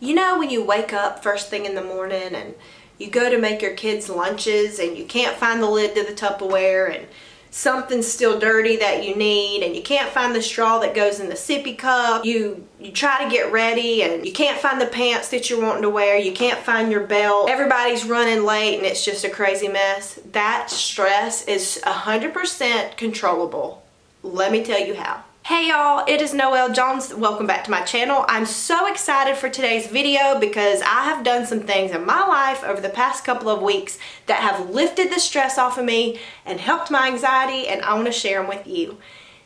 You know when you wake up first thing in the morning and you go to make your kids lunches and you can't find the lid to the Tupperware and something's still dirty that you need and you can't find the straw that goes in the sippy cup. You try to get ready and you can't find the pants that you're wanting to wear. You can't find your belt. Everybody's running late and it's just a crazy mess. That stress is 100% controllable. Let me tell you how. Hey y'all, it is Noelle Jones. Welcome back to my channel. I'm so excited for today's video because I have done some things in my life over the past couple of weeks that have lifted the stress off of me and helped my anxiety, and I want to share them with you.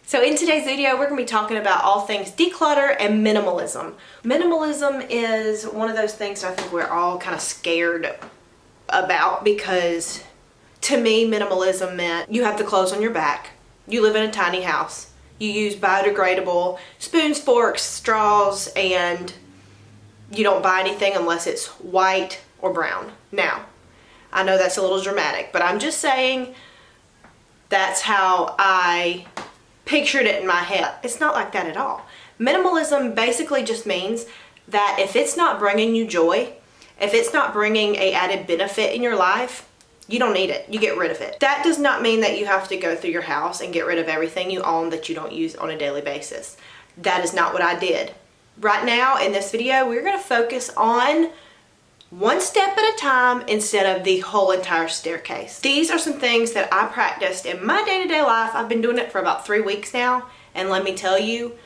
So in today's video, we're going to be talking about all things declutter and minimalism. Minimalism is one of those things that I think we're all kind of scared about because to me, minimalism meant you have the clothes on your back, you live in a tiny house, you use biodegradable spoons, forks, straws, and you don't buy anything unless it's white or brown. Now, I know that's a little dramatic, but I'm just saying that's how I pictured it in my head. It's not like that at all. Minimalism basically just means that if it's not bringing you joy, if it's not bringing an added benefit in your life, you don't need it. You get rid of it. That does not mean that you have to go through your house and get rid of everything you own that you don't use on a daily basis. That is not what I did. Right now in this video, we're going to focus on one step at a time instead of the whole entire staircase. These are some things that I practiced in my day-to-day life. I've been doing it for about 3 weeks now, and let me tell you,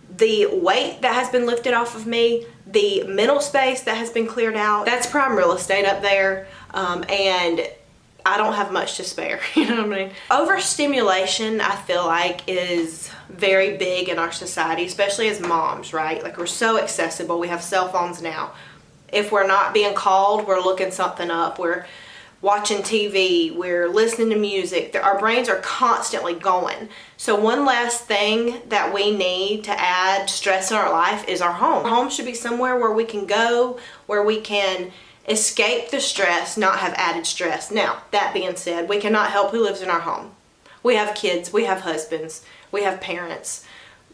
the weight that has been lifted off of me, the mental space that has been cleared out, that's prime real estate up there, and I don't have much to spare, you know what I mean? Overstimulation, I feel like, is very big in our society, especially as moms, right? Like, we're so accessible. We have cell phones now. If we're not being called, we're looking something up. We're watching TV, we're listening to music. Our brains are constantly going. So one last thing that we need to add stress in our life is our home. Our home should be somewhere where we can go, where we can escape the stress, not have added stress. Now, that being said, we cannot help who lives in our home. We have kids, we have husbands, we have parents.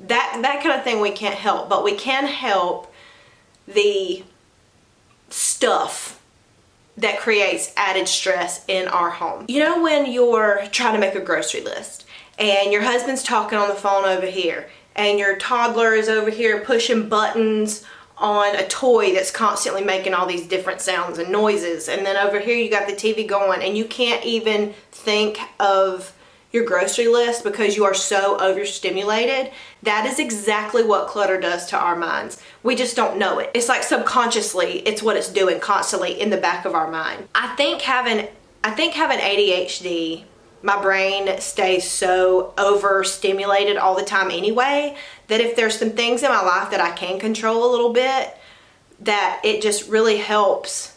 That kind of thing we can't help, but we can help the stuff that creates added stress in our home. You know when you're trying to make a grocery list and your husband's talking on the phone over here and your toddler is over here pushing buttons on a toy that's constantly making all these different sounds and noises, and then over here you got the TV going and you can't even think of your grocery list because you are so overstimulated? That is exactly what clutter does to our minds. We just don't know it. It's like subconsciously, it's what it's doing constantly in the back of our mind. I think having ADHD, my brain stays so overstimulated all the time anyway, that if there's some things in my life that I can control a little bit, that it just really helps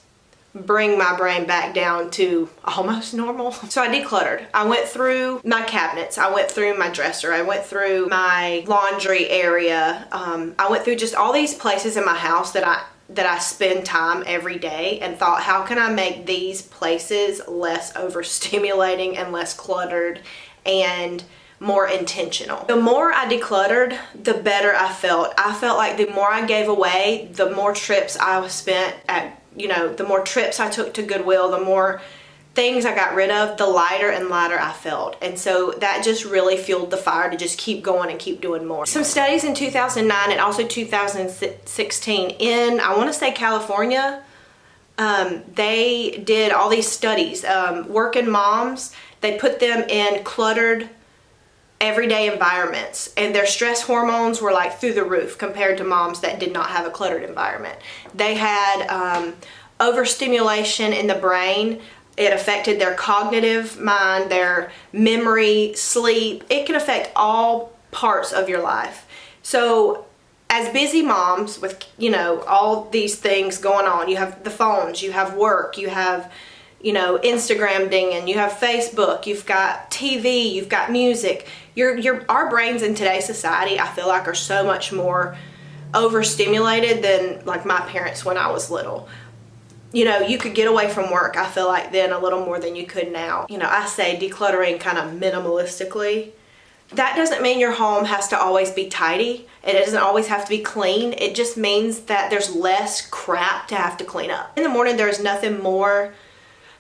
bring my brain back down to almost normal. So I decluttered. I went through my cabinets. I went through my dresser. I went through my laundry area. I went through just all these places in my house that I spend time every day and thought, how can I make these places less overstimulating and less cluttered and more intentional? The more I decluttered, the better I felt. I felt like the more I gave away, the more trips I spent at, the more trips I took to Goodwill, the more things I got rid of, the lighter and lighter I felt. And so that just really fueled the fire to just keep going and keep doing more. Some studies in 2009 and also 2016 in, I want to say, California, they did all these studies. Working moms, they put them in cluttered everyday environments, and their stress hormones were like through the roof compared to moms that did not have a cluttered environment. They had overstimulation in the brain. It affected their cognitive mind, their memory, sleep. It can affect all parts of your life. So as busy moms with, all these things going on, you have the phones, you have work, you have Instagram dinging, you have Facebook, you've got TV, you've got music. Our brains in today's society, I feel like, are so much more overstimulated than like my parents when I was little. You could get away from work, I feel like, then a little more than you could now. I say decluttering kind of minimalistically. That doesn't mean your home has to always be tidy. It doesn't always have to be clean. It just means that there's less crap to have to clean up. In the morning, there's nothing more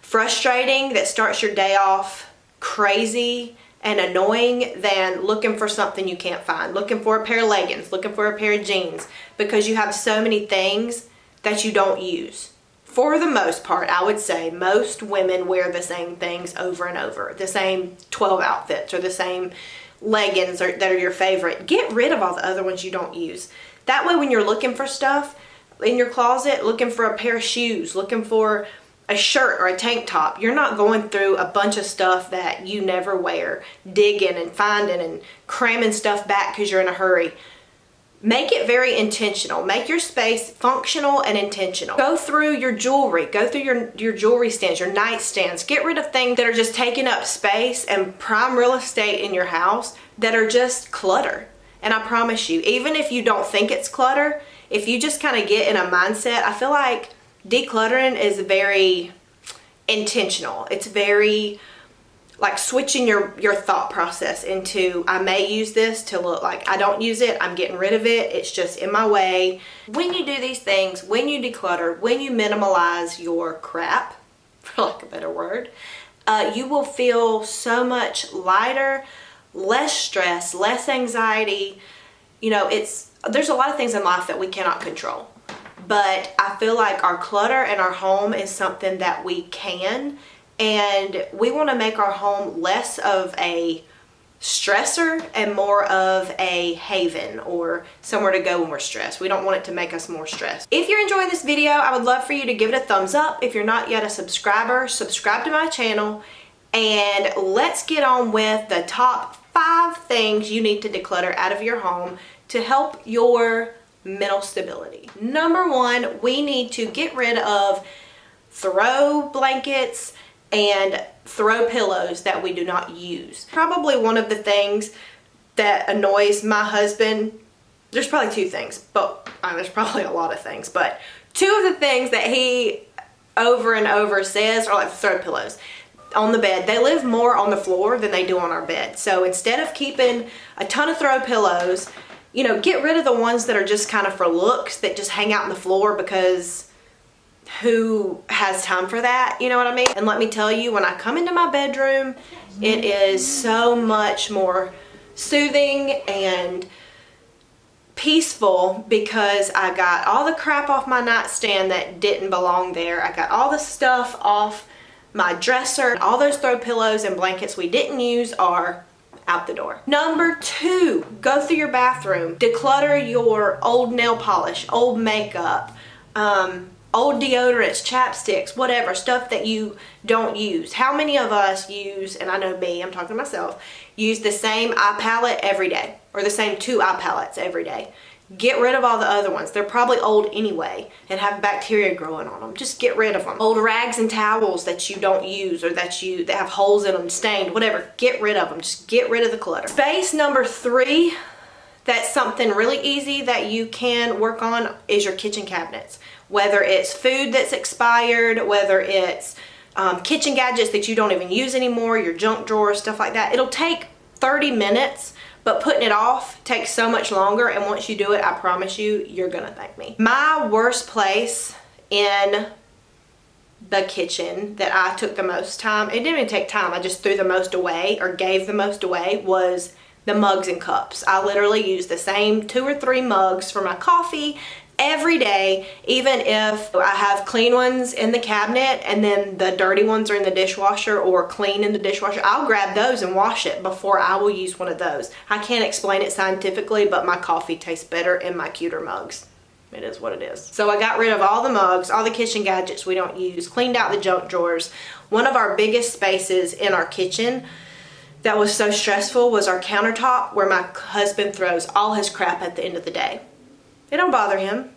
frustrating that starts your day off crazy and annoying than looking for something you can't find, looking for a pair of leggings, looking for a pair of jeans, because you have so many things that you don't use. For the most part, I would say most women wear the same things over and over, the same 12 outfits or the same leggings that are your favorite. Get rid of all the other ones you don't use. That way when you're looking for stuff in your closet, looking for a pair of shoes, looking for a shirt or a tank top, you're not going through a bunch of stuff that you never wear, digging and finding and cramming stuff back because you're in a hurry. Make it very intentional. Make your space functional and intentional. Go through your jewelry. Go through your jewelry stands, your nightstands. Get rid of things that are just taking up space and prime real estate in your house that are just clutter. And I promise you, even if you don't think it's clutter, if you just kind of get in a mindset, I feel like decluttering is very intentional. It's very like switching your thought process into, I may use this, to look like I don't use it, I'm getting rid of it, it's just in my way. When you do these things, when you declutter, when you minimalize your crap, for lack of a better word, you will feel so much lighter, less stress, less anxiety. You know, there's a lot of things in life that we cannot control. But I feel like our clutter and our home is something that we can, and we want to make our home less of a stressor and more of a haven or somewhere to go when we're stressed. We don't want it to make us more stressed. If you're enjoying this video, I would love for you to give it a thumbs up. If you're not yet a subscriber, subscribe to my channel, and let's get on with the top 5 things you need to declutter out of your home to help your mental stability. Number 1, we need to get rid of throw blankets and throw pillows that we do not use. Probably one of the things that annoys my husband, there's probably 2 things, but there's probably a lot of things, but 2 of the things that he over and over says are like throw pillows on the bed. They live more on the floor than they do on our bed. So instead of keeping a ton of throw pillows, you know, get rid of the ones that are just kind of for looks, that just hang out on the floor, because who has time for that? You know what I mean? And let me tell you, when I come into my bedroom, it is so much more soothing and peaceful because I got all the crap off my nightstand that didn't belong there. I got all the stuff off my dresser. All those throw pillows and blankets we didn't use are out the door. Number 2, go through your bathroom. Declutter your old nail polish, old makeup, old deodorants, chapsticks, whatever, stuff that you don't use. How many of us use, and I know me, I'm talking to myself, use the same eye palette every day, or the same 2 eye palettes every day? Get rid of all the other ones. They're probably old anyway and have bacteria growing on them. Just get rid of them. Old rags and towels that you don't use, or that have holes in them, stained, whatever. Get rid of them. Just get rid of the clutter. Space number 3, that's something really easy that you can work on, is your kitchen cabinets. Whether it's food that's expired, whether it's kitchen gadgets that you don't even use anymore, your junk drawers, stuff like that. It'll take 30 minutes, but putting it off takes so much longer, and once you do it, I promise you, you're gonna thank me. My worst place in the kitchen that I took the most time, it didn't even take time, I just threw the most away or gave the most away, was the mugs and cups. I literally use the same 2 or 3 mugs for my coffee every day, even if I have clean ones in the cabinet and then the dirty ones are in the dishwasher or clean in the dishwasher. I'll grab those and wash it before I will use one of those. I can't explain it scientifically, but my coffee tastes better in my cuter mugs. It is what it is. So I got rid of all the mugs, all the kitchen gadgets we don't use, cleaned out the junk drawers. One of our biggest spaces in our kitchen that was so stressful was our countertop, where my husband throws all his crap at the end of the day. It don't bother him.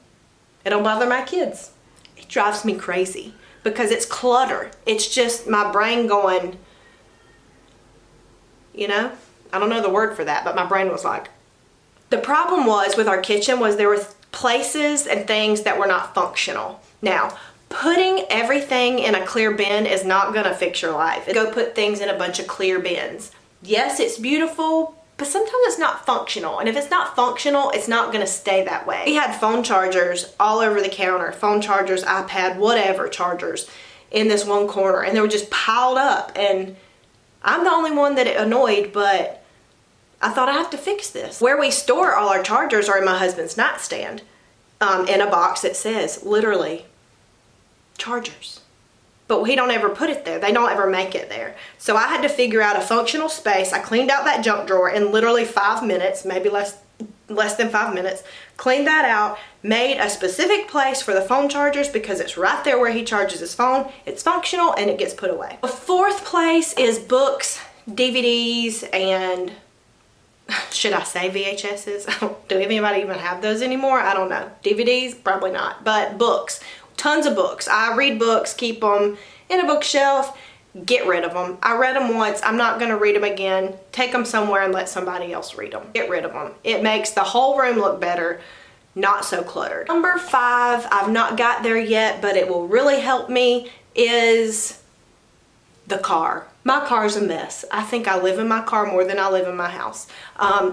It don't bother my kids. It drives me crazy because it's clutter. It's just my brain going, you know, I don't know the word for that, but my brain was like. The problem was with our kitchen was there were places and things that were not functional. Now, putting everything in a clear bin is not gonna fix your life. Go put things in a bunch of clear bins. Yes, it's beautiful, but sometimes it's not functional. And if it's not functional, it's not gonna stay that way. We had phone chargers all over the counter, phone chargers, iPad, whatever chargers in this one corner, and they were just piled up. And I'm the only one that it annoyed, but I thought I have to fix this. Where we store all our chargers are in my husband's nightstand, in a box that says literally chargers. But we don't ever put it there. They don't ever make it there. So I had to figure out a functional space. I cleaned out that junk drawer in literally 5 minutes, maybe less than 5 minutes. Cleaned that out, made a specific place for the phone chargers because it's right there where he charges his phone. It's functional and it gets put away. The fourth place is books, DVDs, and should I say VHSs? Do anybody even have those anymore? I don't know. DVDs? Probably not. But books. Tons of books. I read books, keep them in a bookshelf, get rid of them. I read them once. I'm not going to read them again. Take them somewhere and let somebody else read them. Get rid of them. It makes the whole room look better, not so cluttered. Number 5, I've not got there yet, but it will really help me, is the car. My car's a mess. I think I live in my car more than I live in my house.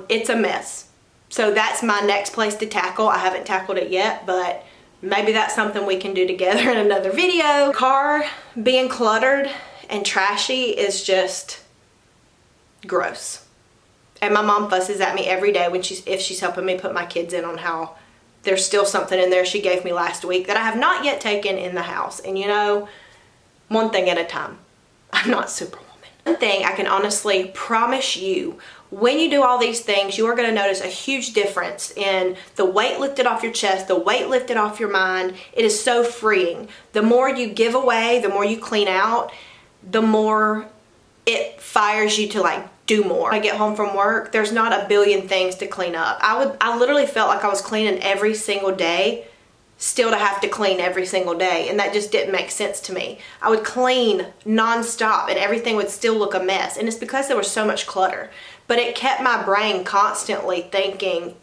It's a mess. So that's my next place to tackle. I haven't tackled it yet, but maybe that's something we can do together in another video. Car being cluttered and trashy is just gross. And my mom fusses at me every day when if she's helping me put my kids in on how there's still something in there she gave me last week that I have not yet taken in the house. And you know, one thing at a time. I'm not Superwoman. One thing I can honestly promise you, when you do all these things, you are going to notice a huge difference in the weight lifted off your chest, the weight lifted off your mind. It is so freeing. The more you give away, the more you clean out, the more it fires you to like do more. When I get home from work, there's not a billion things to clean up. I literally felt like I was cleaning every single day, still to have to clean every single day, and that just didn't make sense to me. I would clean non-stop and everything would still look a mess, and it's because there was so much clutter. But it kept my brain constantly thinking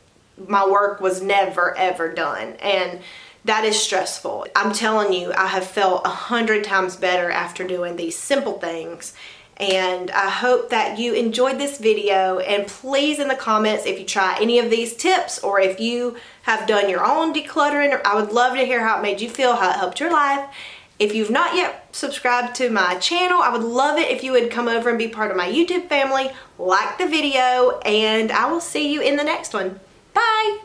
my work was never ever done, and that is stressful. I'm telling you, I have felt 100 times better after doing these simple things. And I hope that you enjoyed this video, and please in the comments if you try any of these tips or if you have done your own decluttering. I would love to hear how it made you feel, how it helped your life. If you've not yet subscribed to my channel, I would love it if you would come over and be part of my YouTube family, like the video, and I will see you in the next one. Bye!